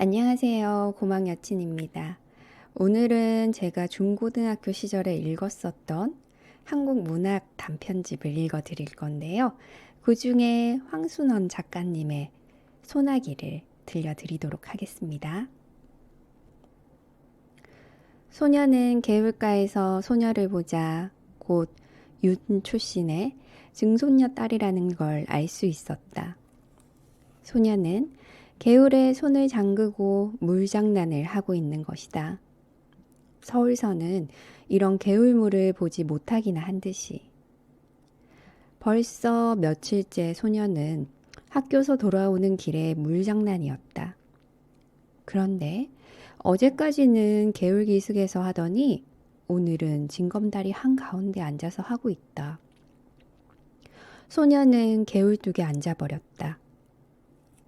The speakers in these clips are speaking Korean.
안녕하세요. 고막 여친입니다. 오늘은 제가 중고등학교 시절에 읽었었던 한국 문학 단편집을 읽어 드릴 건데요. 그 중에 황순원 작가님의 소나기를 들려드리도록 하겠습니다. 소녀는 개울가에서 소녀를 보자 곧 윤 출신의 증손녀 딸이라는 걸 알 수 있었다. 소녀는 개울에 손을 잠그고 물장난을 하고 있는 것이다. 서울서는 이런 개울물을 보지 못하기나 한 듯이. 벌써 며칠째 소녀는 학교서 돌아오는 길에 물장난이었다. 그런데 어제까지는 개울 기슭에서 하더니 오늘은 징검다리 한가운데 앉아서 하고 있다. 소녀는 개울뚝에 앉아버렸다.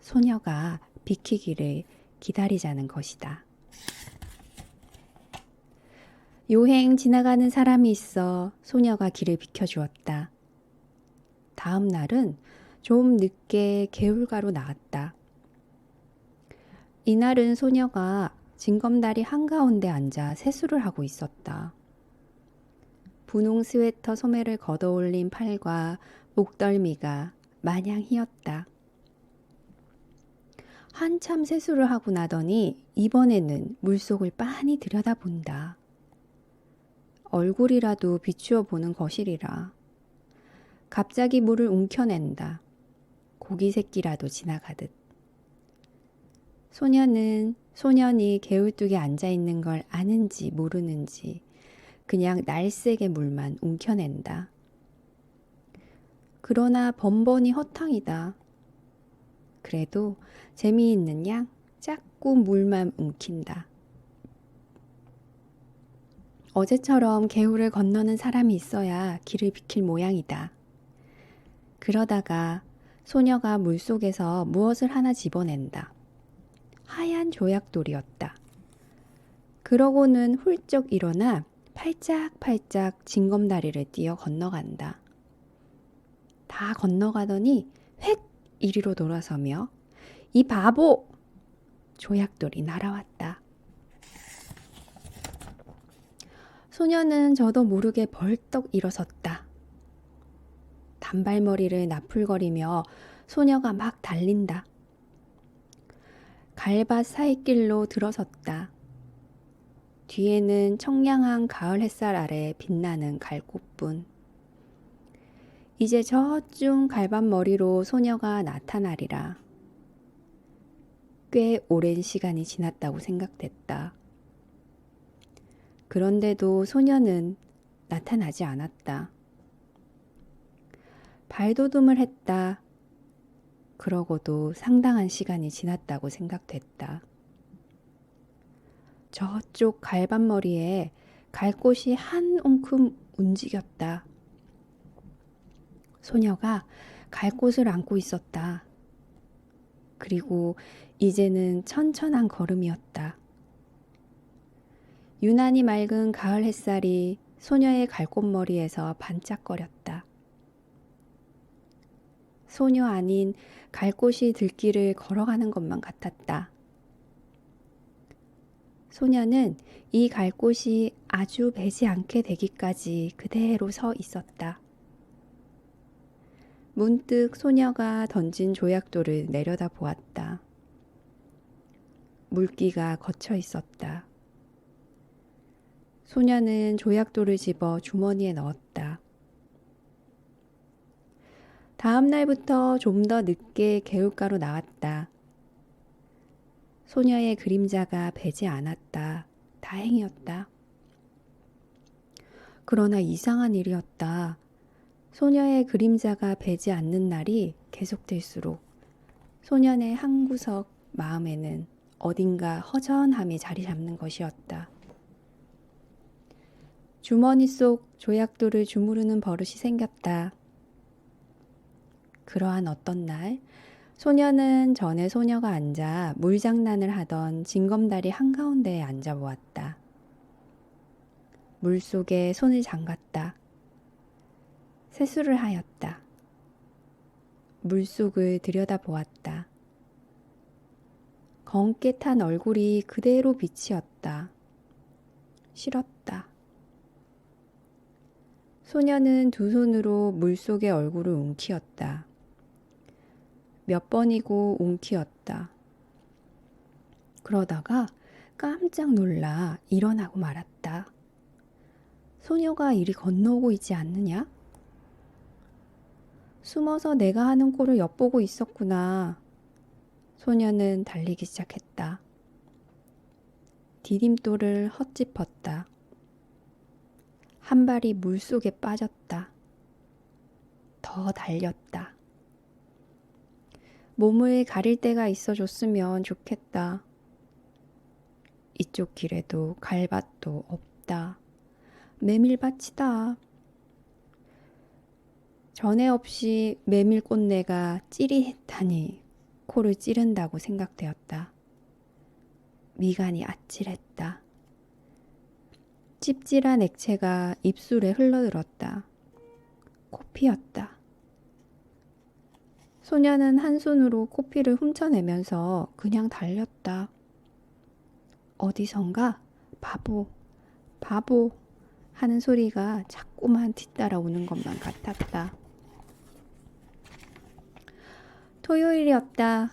소녀가 비키기를 기다리자는 것이다. 요행 지나가는 사람이 있어 소녀가 길을 비켜주었다. 다음 날은 좀 늦게 개울가로 나왔다. 이날은 소녀가 징검다리 한가운데 앉아 세수를 하고 있었다. 분홍 스웨터 소매를 걷어올린 팔과 목덜미가 마냥 휘었다. 한참 세수를 하고 나더니 이번에는 물속을 빤히 들여다본다. 얼굴이라도 비추어 보는 것이리라. 갑자기 물을 움켜낸다. 고기 새끼라도 지나가듯. 소녀는 소년이 개울뚝에 앉아있는 걸 아는지 모르는지 그냥 날쌔게 물만 움켜낸다. 그러나 번번이 허탕이다. 그래도 재미있는 양 자꾸 물만 움킨다. 어제처럼 개울을 건너는 사람이 있어야 길을 비킬 모양이다. 그러다가 소녀가 물속에서 무엇을 하나 집어낸다. 하얀 조약돌이었다. 그러고는 훌쩍 일어나 팔짝팔짝 징검다리를 뛰어 건너간다. 다 건너가더니 획 이리로 돌아서며 이 바보! 조약돌이 날아왔다. 소녀는 저도 모르게 벌떡 일어섰다. 단발머리를 나풀거리며 소녀가 막 달린다. 갈밭 사이길로 들어섰다. 뒤에는 청량한 가을 햇살 아래 빛나는 갈꽃뿐. 이제 저쯤 갈밭머리로 소녀가 나타나리라. 꽤 오랜 시간이 지났다고 생각됐다. 그런데도 소녀는 나타나지 않았다. 발돋움을 했다. 그러고도 상당한 시간이 지났다고 생각됐다. 저쪽 갈밭머리에 갈꽃이 한 움큼 움직였다. 소녀가 갈꽃을 안고 있었다. 그리고 이제는 천천한 걸음이었다. 유난히 맑은 가을 햇살이 소녀의 갈꽃머리에서 반짝거렸다. 소녀 아닌 갈꽃이 들길을 걸어가는 것만 같았다. 소녀는 이 갈꽃이 아주 배지 않게 되기까지 그대로 서 있었다. 문득 소녀가 던진 조약돌을 내려다 보았다. 물기가 거쳐 있었다. 소녀는 조약돌을 집어 주머니에 넣었다. 다음 날부터 좀 더 늦게 개울가로 나왔다. 소녀의 그림자가 배지 않았다. 다행이었다. 그러나 이상한 일이었다. 소녀의 그림자가 배지 않는 날이 계속될수록 소년의 한구석 마음에는 어딘가 허전함이 자리 잡는 것이었다. 주머니 속 조약돌을 주무르는 버릇이 생겼다. 그러한 어떤 날 소녀는 전에 소녀가 앉아 물장난을 하던 징검다리 한가운데에 앉아보았다. 물속에 손을 잠갔다. 세수를 하였다. 물속을 들여다보았다. 검게 탄 얼굴이 그대로 빛이었다. 싫었다. 소녀는 두 손으로 물속의 얼굴을 움키었다. 몇 번이고 움키었다. 그러다가 깜짝 놀라 일어나고 말았다. 소녀가 이리 건너오고 있지 않느냐? 숨어서 내가 하는 꼴을 엿보고 있었구나. 소녀는 달리기 시작했다. 디딤돌을 헛짚었다. 한 발이 물속에 빠졌다. 더 달렸다. 몸을 가릴 데가 있어줬으면 좋겠다. 이쪽 길에도 갈밭도 없다. 메밀밭이다. 전에 없이 메밀꽃내가 찌릿하니 코를 찌른다고 생각되었다. 미간이 아찔했다. 찝찝한 액체가 입술에 흘러들었다. 코피였다. 소녀는 한 손으로 코피를 훔쳐내면서 그냥 달렸다. 어디선가 바보, 바보 하는 소리가 자꾸만 뒤따라오는 것만 같았다. 토요일이었다.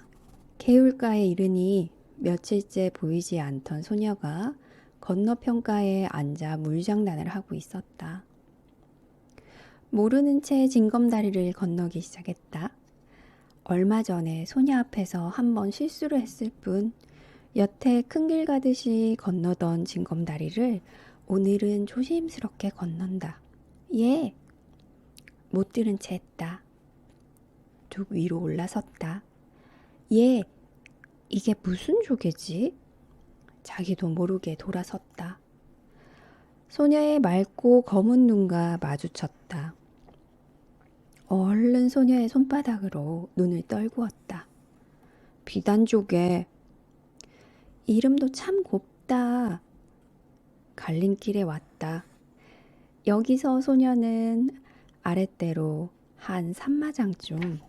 개울가에 이르니 며칠째 보이지 않던 소녀가 건너편가에 앉아 물장난을 하고 있었다. 모르는 채 징검다리를 건너기 시작했다. 얼마 전에 소녀 앞에서 한번 실수를 했을 뿐 여태 큰 길 가듯이 건너던 징검다리를 오늘은 조심스럽게 건넌다. 예! 못 들은 채 했다. 툭 위로 올라섰다. 예! 이게 무슨 조개지? 자기도 모르게 돌아섰다. 소녀의 맑고 검은 눈과 마주쳤다. 얼른 소녀의 손바닥으로 눈을 떨구었다. 비단조개. 이름도 참 곱다. 갈림길에 왔다. 여기서 소녀는 아랫대로 한 3마장쯤,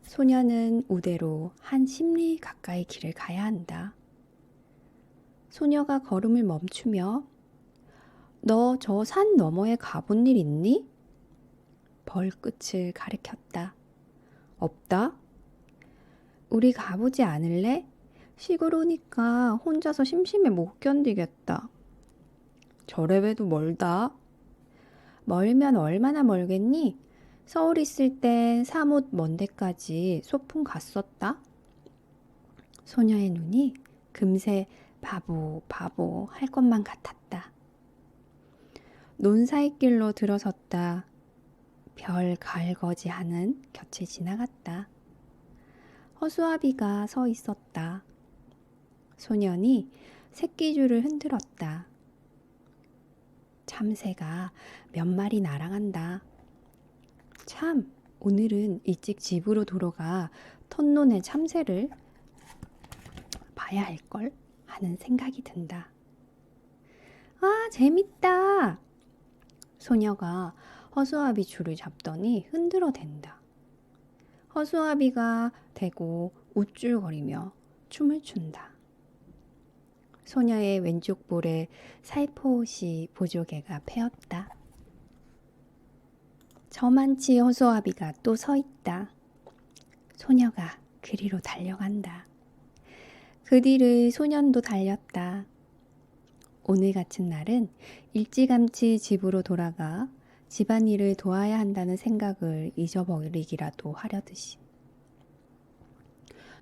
소녀는 우대로 한 10리 가까이 길을 가야 한다. 소녀가 걸음을 멈추며 너 저 산 너머에 가본 일 있니? 벌끝을 가리켰다. 없다? 우리 가보지 않을래? 시골 오니까 혼자서 심심해 못 견디겠다. 저래봬도 멀다. 멀면 얼마나 멀겠니? 서울 있을 땐 사뭇 먼 데까지 소풍 갔었다. 소녀의 눈이 금세 바보 바보 할 것만 같았다. 논사이길로 들어섰다. 별 갈거지하는 곁을 지나갔다. 허수아비가 서 있었다. 소년이 새끼줄을 흔들었다. 참새가 몇 마리 날아간다. 참, 오늘은 일찍 집으로 돌아가 텄논의 참새를 봐야 할걸 하는 생각이 든다. 아, 재밌다. 소녀가 허수아비 줄을 잡더니 흔들어 댄다. 허수아비가 대고 우쭐거리며 춤을 춘다. 소녀의 왼쪽 볼에 살포시 보조개가 패었다. 저만치 허수아비가 또 서 있다. 소녀가 그리로 달려간다. 그 뒤를 소년도 달렸다. 오늘 같은 날은 일찌감치 집으로 돌아가 집안일을 도와야 한다는 생각을 잊어버리기라도 하려듯이.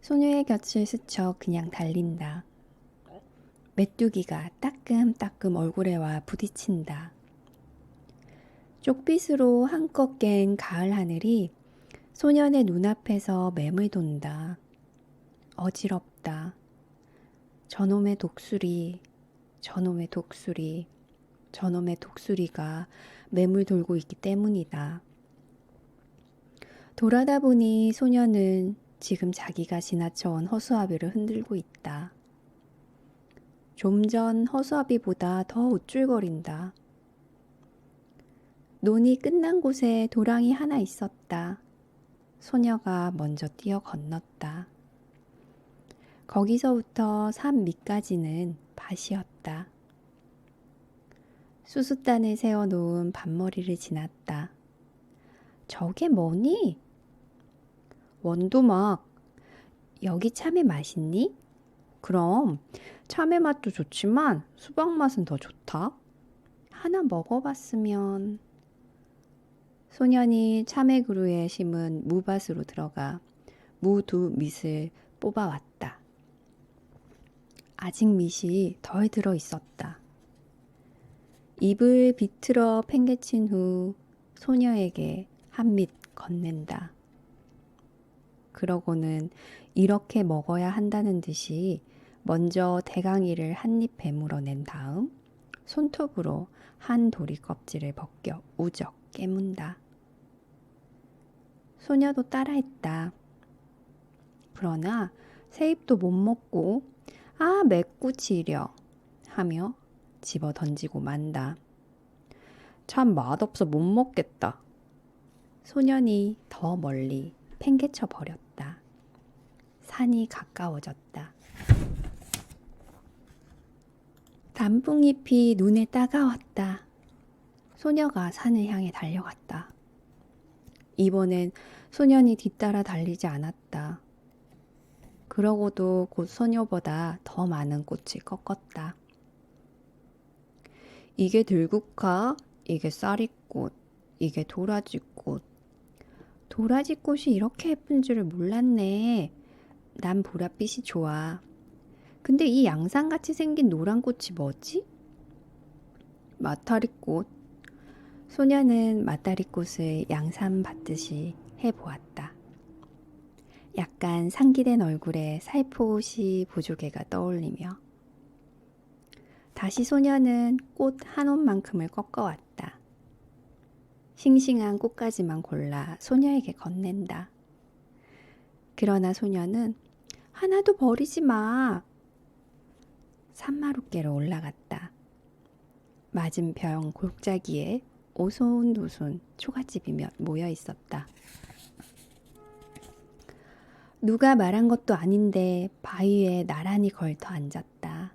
소녀의 곁을 스쳐 그냥 달린다. 메뚜기가 따끔따끔 얼굴에 와 부딪힌다. 쪽빛으로 한껏 깬 가을 하늘이 소년의 눈앞에서 맴을 돈다. 어지럽다. 저놈의 독수리, 저놈의 독수리, 저놈의 독수리가 맴을 돌고 있기 때문이다. 돌아다 보니 소녀는 지금 자기가 지나쳐온 허수아비를 흔들고 있다. 좀 전 허수아비보다 더 우쭐거린다. 논이 끝난 곳에 도랑이 하나 있었다. 소녀가 먼저 뛰어 건넜다. 거기서부터 산 밑까지는 밭이었다. 수숫단을 세워놓은 밭머리를 지났다. 저게 뭐니? 원두막. 여기 참외 맛있니? 그럼 참외 맛도 좋지만 수박 맛은 더 좋다. 하나 먹어봤으면. 소년이 참외 그루에 심은 무밭으로 들어가 무 두 밑을 뽑아왔다. 아직 밑이 덜 들어 있었다. 입을 비틀어 팽개친 후 소녀에게 한 밑 건넨다. 그러고는 이렇게 먹어야 한다는 듯이 먼저 대강이를 한 입 베물어낸 다음 손톱으로 한 도리 껍질을 벗겨 우적 깨문다. 소녀도 따라했다. 그러나 새 입도 못 먹고 아 맵구치려 하며 집어 던지고 만다. 참 맛없어 못 먹겠다. 소년이 더 멀리 팽개쳐 버렸다. 산이 가까워졌다. 단풍잎이 눈에 따가웠다. 소녀가 산을 향해 달려갔다. 이번엔 소년이 뒤따라 달리지 않았다. 그러고도 곧 소녀보다 더 많은 꽃이 꺾었다. 이게 들국화, 이게 쌀이꽃, 이게 도라지꽃. 도라지꽃이 이렇게 예쁜 줄을 몰랐네. 난 보랏빛이 좋아. 근데 이 양상같이 생긴 노란 꽃이 뭐지? 마타리꽃. 소녀는 마타리꽃을 양산 받듯이 해보았다. 약간 상기된 얼굴에 살포시 보조개가 떠올리며 다시 소녀는 꽃 한 옷만큼을 꺾어왔다. 싱싱한 꽃가지만 골라 소녀에게 건넨다. 그러나 소녀는 하나도 버리지 마. 산마룻개로 올라갔다. 맞은편 골짜기에 오손도손 초가집이 몇 모여 있었다. 누가 말한 것도 아닌데 바위에 나란히 걸터 앉았다.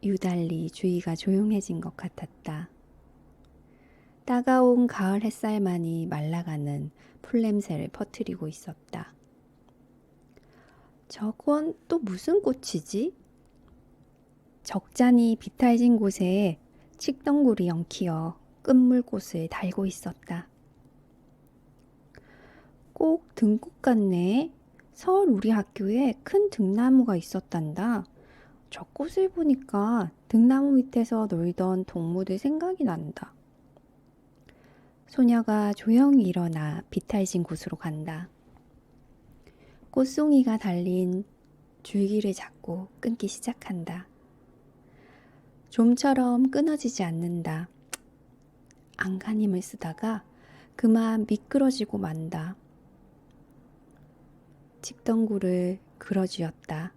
유달리 주위가 조용해진 것 같았다. 따가운 가을 햇살만이 말라가는 풀냄새를 퍼뜨리고 있었다. 저건 또 무슨 꽃이지? 적잖이 비탈진 곳에 칡덩굴이 엉키어 끝물꽃을 달고 있었다. 꼭 등꽃 같네. 서울 우리 학교에 큰 등나무가 있었단다. 저 꽃을 보니까 등나무 밑에서 놀던 동무들 생각이 난다. 소녀가 조용히 일어나 비탈진 곳으로 간다. 꽃송이가 달린 줄기를 잡고 끊기 시작한다. 좀처럼 끊어지지 않는다. 안간힘을 쓰다가 그만 미끄러지고 만다. 칡덩굴을 그려쥐었다.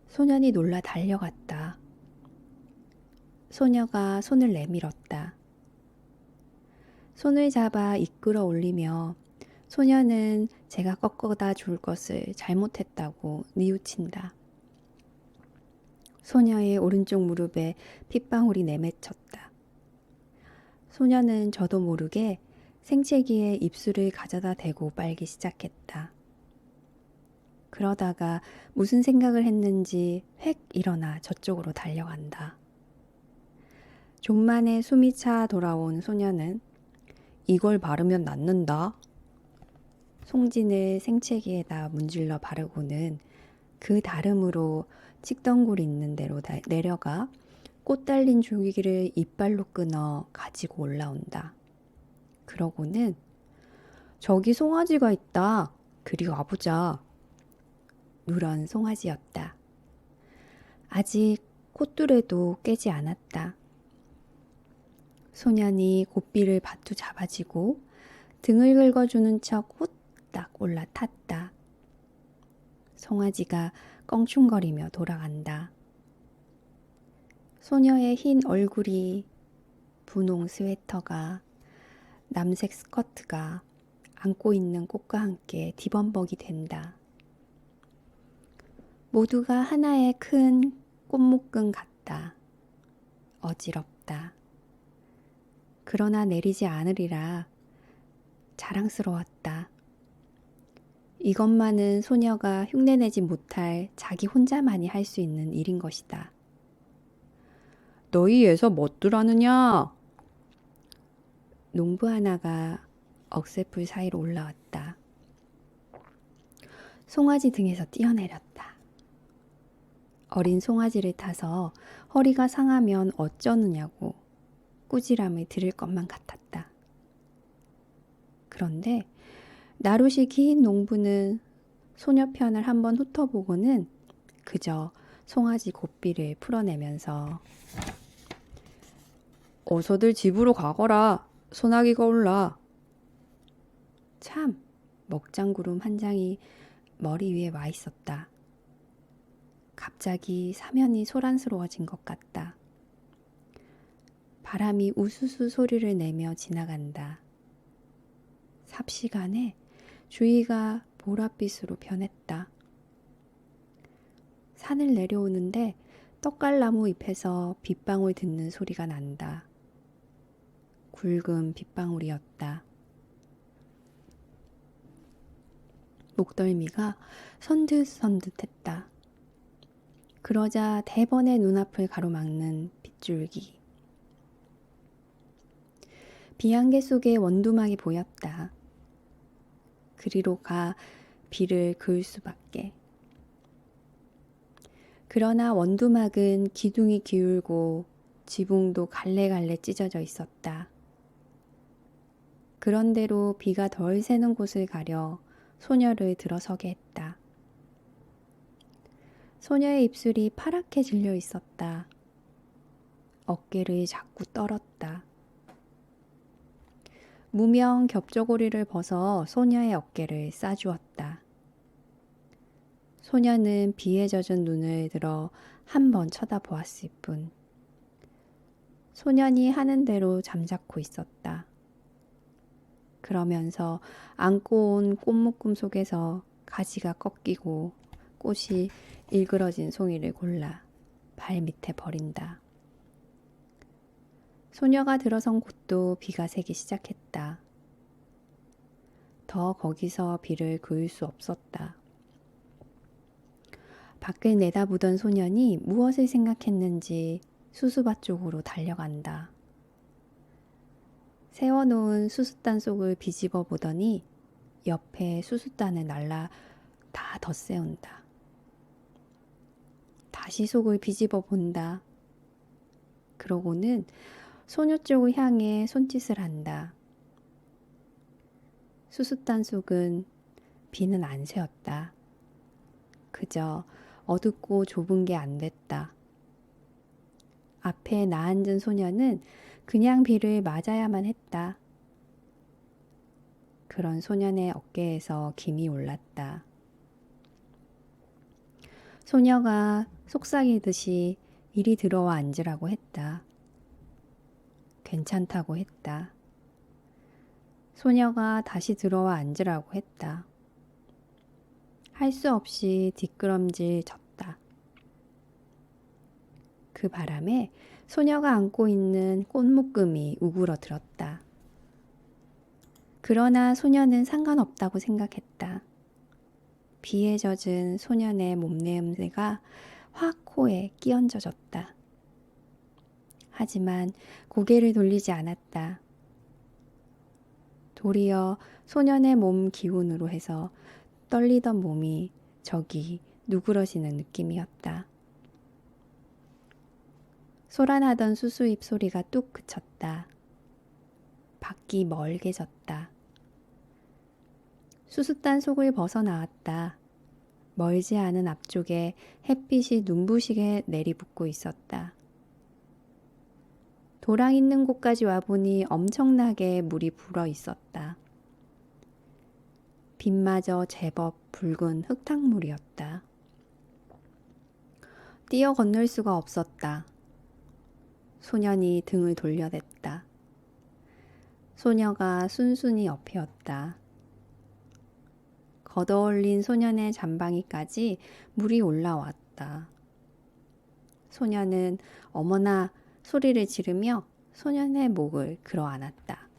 소년이 놀라 달려갔다. 소녀가 손을 내밀었다. 손을 잡아 이끌어 올리며 소녀는 제가 꺾어다 줄 것을 잘못했다고 뉘우친다. 소녀의 오른쪽 무릎에 핏방울이 내맺혔다. 소녀는 저도 모르게 생채기에 입술을 가져다 대고 빨기 시작했다. 그러다가 무슨 생각을 했는지 획 일어나 저쪽으로 달려간다. 좀 만에 숨이 차 돌아온 소녀는 이걸 바르면 낫는다. 송진을 생채기에다 문질러 바르고는 그 다름으로 칡덩굴이 있는 데로 내려가 꽃 달린 줄기를 이빨로 끊어 가지고 올라온다. 그러고는 저기 송아지가 있다. 그리 와보자. 누런 송아지였다. 아직 꽃dur에도 깨지 않았다. 소년이 고삐를 바투 잡아쥐고 등을 긁어주는 척 후딱 올라탔다. 송아지가 껑충거리며 돌아간다. 소녀의 흰 얼굴이, 분홍 스웨터가, 남색 스커트가 안고 있는 꽃과 함께 뒤범벅이 된다. 모두가 하나의 큰 꽃묶음 같다. 어지럽다. 그러나 내리지 않으리라. 자랑스러웠다. 이것만은 소녀가 흉내내지 못할 자기 혼자만이 할 수 있는 일인 것이다. 너희에서 뭣들 하느냐? 농부 하나가 억새풀 사이로 올라왔다. 송아지 등에서 뛰어내렸다. 어린 송아지를 타서 허리가 상하면 어쩌느냐고 꾸지람을 들을 것만 같았다. 그런데 나룻이 긴 농부는 소녀 편을 한번 훑어보고는 그저 송아지 고삐를 풀어내면서 어서들 집으로 가거라. 소나기가 올라. 참, 먹장구름 한 장이 머리 위에 와 있었다. 갑자기 사면이 소란스러워진 것 같다. 바람이 우수수 소리를 내며 지나간다. 삽시간에 주위가 보랏빛으로 변했다. 산을 내려오는데 떡갈나무 잎에서 빗방울 듣는 소리가 난다. 굵은 빗방울이었다. 목덜미가 선듯선듯했다. 그러자 대번의 눈앞을 가로막는 빗줄기. 비안개 속에 원두막이 보였다. 그리로 가 비를 그을 수밖에. 그러나 원두막은 기둥이 기울고 지붕도 갈래갈래 찢어져 있었다. 그런대로 비가 덜 새는 곳을 가려 소녀를 들어서게 했다. 소녀의 입술이 파랗게 질려 있었다. 어깨를 자꾸 떨었다. 무명 겹저고리를 벗어 소녀의 어깨를 싸주었다. 소녀는 비에 젖은 눈을 들어 한 번 쳐다보았을 뿐. 소년이 하는 대로 잠자코 있었다. 그러면서 안고 온 꽃묶음 속에서 가지가 꺾이고 꽃이 일그러진 송이를 골라 발 밑에 버린다. 소녀가 들어선 곳도 비가 새기 시작했다. 더 거기서 비를 그을 수 없었다. 밖을 내다보던 소년이 무엇을 생각했는지 수수밭 쪽으로 달려간다. 세워놓은 수숫단 속을 비집어 보더니 옆에 수숫단을 날라 다 덧세운다. 다시 속을 비집어 본다. 그러고는 소녀 쪽을 향해 손짓을 한다. 수숫단 속은 비는 안 새었다. 그저 어둡고 좁은 게 안 됐다. 앞에 나앉은 소녀는 그냥 비를 맞아야만 했다. 그런 소년의 어깨에서 김이 올랐다. 소녀가 속삭이듯이 이리 들어와 앉으라고 했다. 괜찮다고 했다. 소녀가 다시 들어와 앉으라고 했다. 할 수 없이 뒷걸음질 쳤다. 그 바람에 소녀가 안고 있는 꽃묶음이 우그러들었다. 그러나 소녀는 상관없다고 생각했다. 비에 젖은 소년의 몸냄새가 확 코에 끼얹어졌다. 하지만 고개를 돌리지 않았다. 도리어 소년의 몸 기운으로 해서 떨리던 몸이 저기 누그러지는 느낌이었다. 소란하던 수수잎 소리가 뚝 그쳤다. 밖이 멀게졌다. 수숫단 속을 벗어나왔다. 멀지 않은 앞쪽에 햇빛이 눈부시게 내리붙고 있었다. 도랑 있는 곳까지 와보니 엄청나게 물이 불어 있었다. 빛마저 제법 붉은 흙탕물이었다. 뛰어 건널 수가 없었다. 소년이 등을 돌려댔다. 소녀가 순순히 엎이었다. 걷어올린 소년의 잠방이까지 물이 올라왔다. 소년은 어머나 소리를 지르며 소년의 목을 끌어안았다.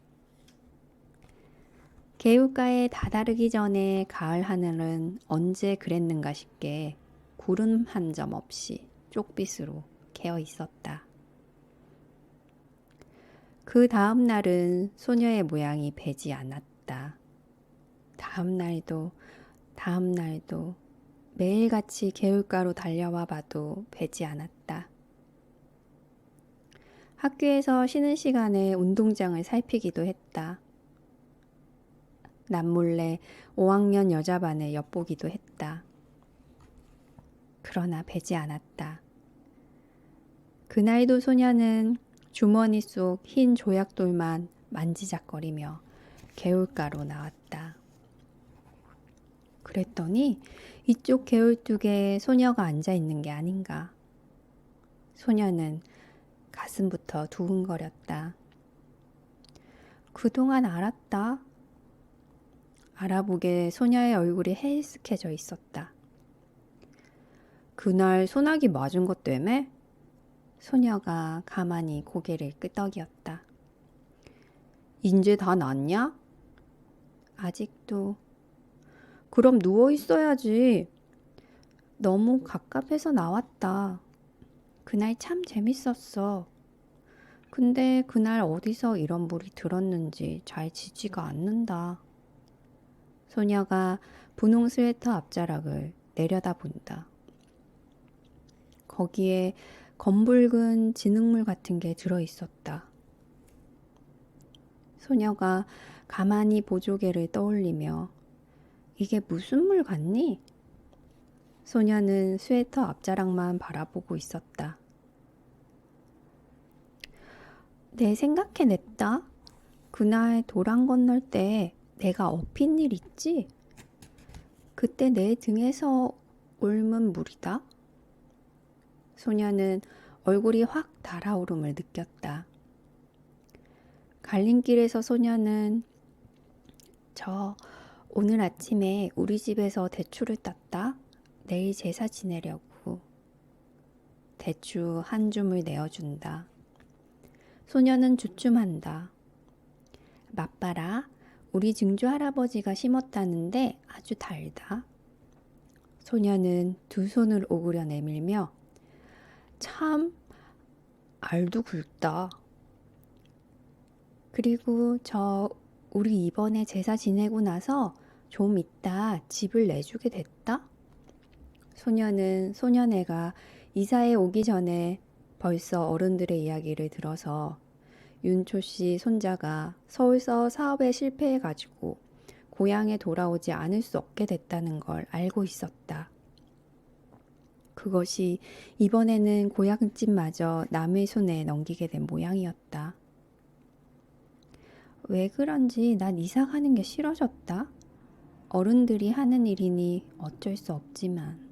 개울가에 다다르기 전에 가을 하늘은 언제 그랬는가 싶게 구름 한 점 없이 쪽빛으로 개어 있었다. 그 다음 날은 소녀의 모양이 배지 않았다. 다음 날도 매일같이 개울가로 달려와 봐도 배지 않았다. 학교에서 쉬는 시간에 운동장을 살피기도 했다. 남몰래 5학년 여자반에 엿보기도 했다. 그러나 배지 않았다. 그날도 소녀는 주머니 속 흰 조약돌만 만지작거리며 개울가로 나왔다. 그랬더니 이쪽 개울뚝에 소녀가 앉아 있는 게 아닌가. 소녀는 가슴부터 두근거렸다. 그동안 알았다. 알아보게 소녀의 얼굴이 해이스케져 있었다. 그날 소나기 맞은 것 때문에? 소녀가 가만히 고개를 끄덕였다. 인제 다 낫냐? 아직도. 그럼 누워 있어야지. 너무 갑갑해서 나왔다. 그날 참 재밌었어. 근데 그날 어디서 이런 물이 들었는지 잘 지지가 않는다. 소녀가 분홍 스웨터 앞자락을 내려다본다. 거기에 검붉은 진흙물 같은 게 들어있었다. 소녀가 가만히 보조개를 떠올리며 이게 무슨 물 같니? 소녀는 스웨터 앞자락만 바라보고 있었다. 내 생각해냈다. 그날 도랑 건널 때 내가 엎인 일 있지? 그때 내 등에서 옮은 물이다. 소녀는 얼굴이 확 달아오름을 느꼈다. 갈림길에서 소녀는 저 오늘 아침에 우리 집에서 대추를 땄다. 내일 제사 지내려고. 대추 한 줌을 내어준다. 소녀는 주춤한다. 맛봐라. 우리 증조 할아버지가 심었다는데 아주 달다. 소녀는 두 손을 오그려 내밀며 참 알도 굵다. 그리고 우리 이번에 제사 지내고 나서 좀 이따 집을 내주게 됐다. 소녀는 소녀네가 이사에 오기 전에 벌써 어른들의 이야기를 들어서 윤초 씨 손자가 서울서 사업에 실패해가지고 고향에 돌아오지 않을 수 없게 됐다는 걸 알고 있었다. 그것이 이번에는 고향집마저 남의 손에 넘기게 된 모양이었다. 왜 그런지 난 이사 가는 게 싫어졌다. 어른들이 하는 일이니 어쩔 수 없지만.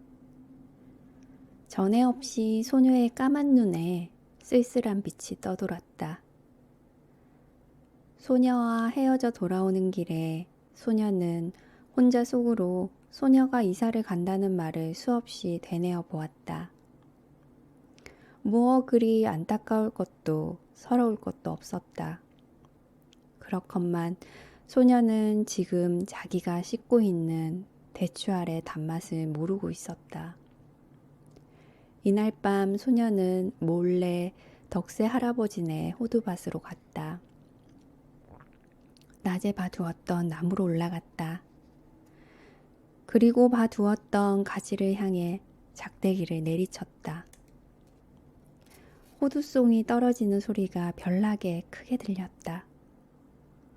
전에 없이 소녀의 까만 눈에 쓸쓸한 빛이 떠돌았다. 소녀와 헤어져 돌아오는 길에 소녀는 혼자 속으로 소녀가 이사를 간다는 말을 수없이 되뇌어 보았다. 무어 그리 안타까울 것도 서러울 것도 없었다. 그렇건만 소녀는 지금 자기가 씻고 있는 대추 아래 단맛을 모르고 있었다. 이날 밤 소녀는 몰래 덕세 할아버지네 호두밭으로 갔다. 낮에 봐두었던 나무로 올라갔다. 그리고 봐두었던 가지를 향해 작대기를 내리쳤다. 호두송이 떨어지는 소리가 별나게 크게 들렸다.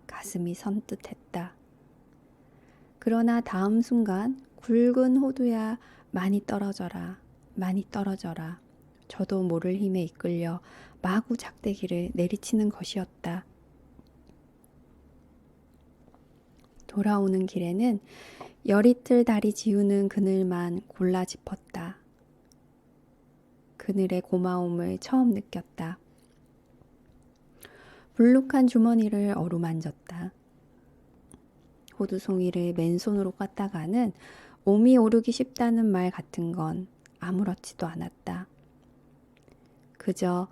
가슴이 선뜻했다. 그러나 다음 순간 굵은 호두야 많이 떨어져라, 많이 떨어져라. 저도 모를 힘에 이끌려 마구 작대기를 내리치는 것이었다. 돌아오는 길에는 열이틀 다리 지우는 그늘만 골라 짚었다. 그늘의 고마움을 처음 느꼈다. 불룩한 주머니를 어루만졌다. 호두송이를 맨손으로 깠다가는 몸이 오르기 쉽다는 말 같은 건 아무렇지도 않았다. 그저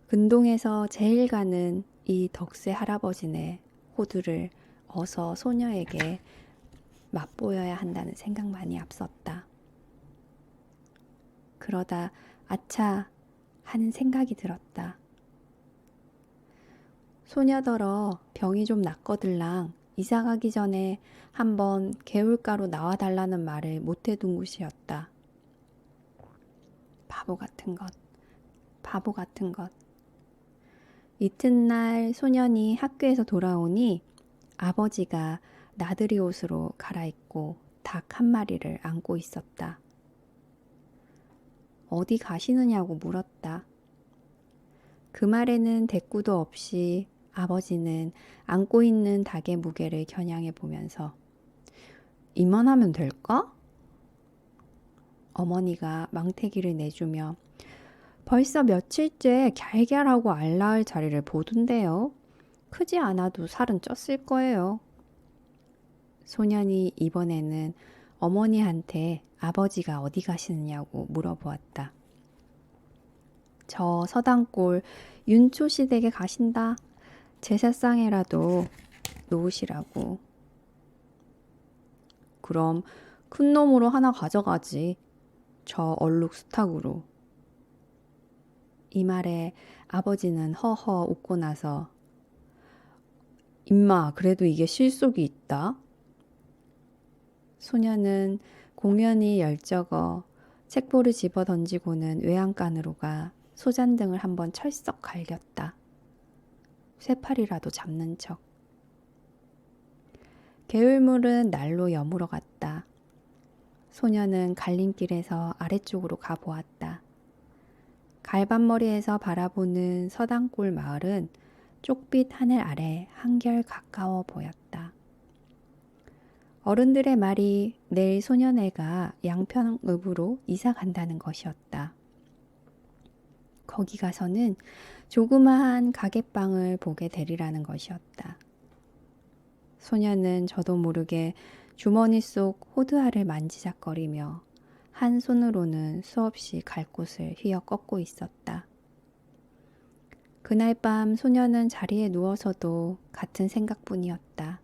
근동에서 제일 가는 이 덕세 할아버지네 호두를 어서 소녀에게 맛보여야 한다는 생각만이 앞섰다. 그러다 아차 하는 생각이 들었다. 소녀더러 병이 좀 낫거들랑 이사 가기 전에 한번 개울가로 나와달라는 말을 못해둔 곳이었다. 바보 같은 것, 바보 같은 것. 이튿날 소년이 학교에서 돌아오니 아버지가 나들이 옷으로 갈아입고 닭 한 마리를 안고 있었다. 어디 가시느냐고 물었다. 그 말에는 대꾸도 없이 아버지는 안고 있는 닭의 무게를 겨냥해 보면서 이만하면 될까? 어머니가 망태기를 내주며 벌써 며칠째 갸알갸알하고 알 낳을 자리를 보던데요. 크지 않아도 살은 쪘을 거예요. 소년이 이번에는 어머니한테 아버지가 어디 가시느냐고 물어보았다. 저 서당골 윤초시 댁에 가신다. 제사상에라도 놓으시라고. 그럼 큰 놈으로 하나 가져가지. 저 얼룩 수탉으로. 이 말에 아버지는 허허 웃고 나서 임마 그래도 이게 실속이 있다. 소녀는 공연히 열적어 책보를 집어 던지고는 외양간으로 가 소잔등을 한번 철썩 갈겼다. 쇠팔이라도 잡는 척. 개울물은 날로 여물어 갔다. 소녀는 갈림길에서 아래쪽으로 가보았다. 갈반머리에서 바라보는 서당골 마을은 쪽빛 하늘 아래 한결 가까워 보였다. 어른들의 말이 내일 소년애가 양평읍으로 이사 간다는 것이었다. 거기 가서는 조그마한 가게방을 보게 되리라는 것이었다. 소년은 저도 모르게 주머니 속 호두알을 만지작거리며 한 손으로는 수없이 갈 곳을 휘어 꺾고 있었다. 그날 밤 소년은 자리에 누워서도 같은 생각뿐이었다.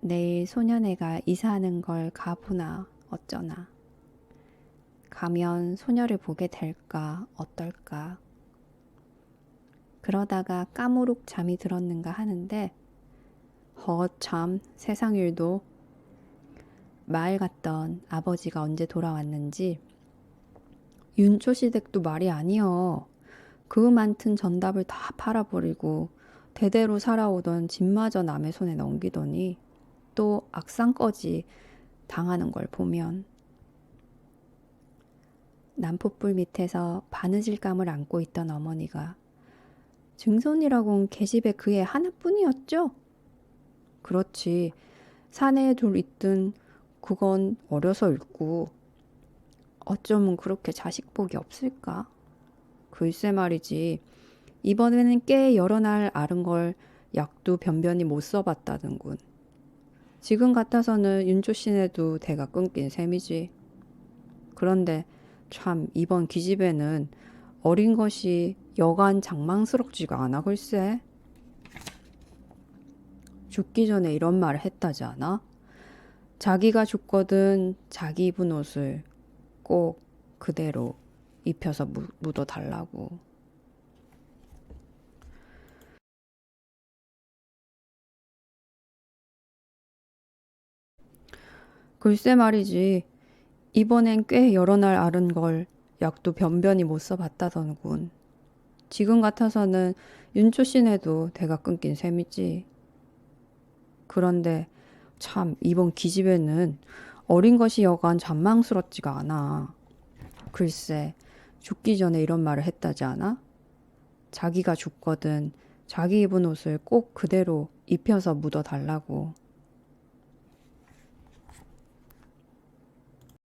내일 소년애가 이사하는 걸 가보나 어쩌나. 가면 소녀를 보게 될까 어떨까. 그러다가 까무룩 잠이 들었는가 하는데 참 세상 일도. 마을 갔던 아버지가 언제 돌아왔는지 윤초시 댁도 말이 아니여. 그 많던 전답을 다 팔아버리고 대대로 살아오던 집마저 남의 손에 넘기더니 또 악상꺼지 당하는 걸 보면. 난포불 밑에서 바느질감을 안고 있던 어머니가 증손이라곤 계집애 그 애 하나뿐이었죠? 그렇지. 사내에 둘 있든 그건 어려서 읽고 어쩌면 그렇게 자식복이 없을까? 글쎄 말이지. 이번에는 꽤 여러 날 앓은 걸 약도 변변히 못 써봤다던군. 지금 같아서는 윤초씨네도 대가 끊긴 셈이지. 그런데 참 이번 기집애는 어린 것이 여간 장망스럽지가 않아 글쎄. 죽기 전에 이런 말을 했다지 않아? 자기가 죽거든 자기 입은 옷을 꼭 그대로 입혀서 묻어달라고. 글쎄 말이지. 이번엔 꽤 여러 날 앓은 걸 약도 변변히 못 써봤다더군. 지금 같아서는 윤초씨네도 대가 끊긴 셈이지. 그런데 참 이번 기집애는 어린 것이 여간 잔망스럽지가 않아. 글쎄 죽기 전에 이런 말을 했다지 않아? 자기가 죽거든 자기 입은 옷을 꼭 그대로 입혀서 묻어달라고.